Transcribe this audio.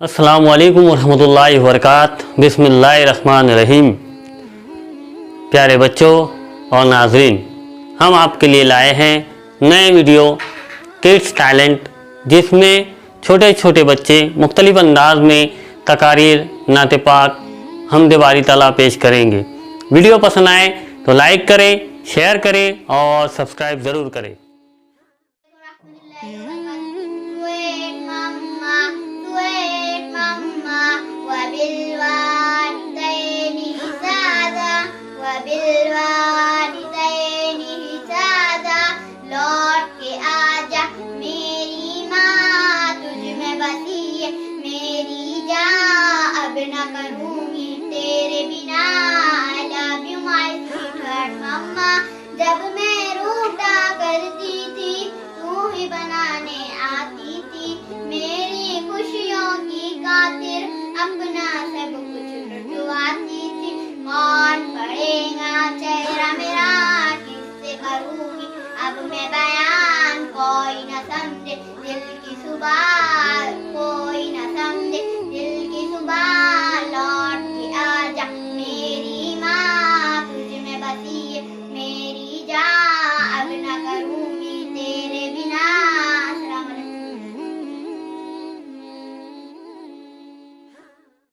अस्सलामु अलैकुम वरहमतुल्लाहि वबरकातुहू। बिस्मिल्लाहिर्रहमानिर्रहीम। प्यारे बच्चों और नाजरीन, हम आपके लिए लाए हैं नए वीडियो किड्स टैलेंट, जिसमें छोटे छोटे बच्चे मुख्तलिफ अंदाज में तकारीर, नाते पाक, हमद बारी ताला पेश करेंगे। वीडियो पसंद आए तो लाइक करें, शेयर करें और सब्सक्राइब ज़रूर करें। लौट के आजा मेरी माँ, तुझ में बसी है मेरी जान, अब न करूँगी तेरे बिना। I love you my sweetheart मम्मा, जब मैं रूठा करती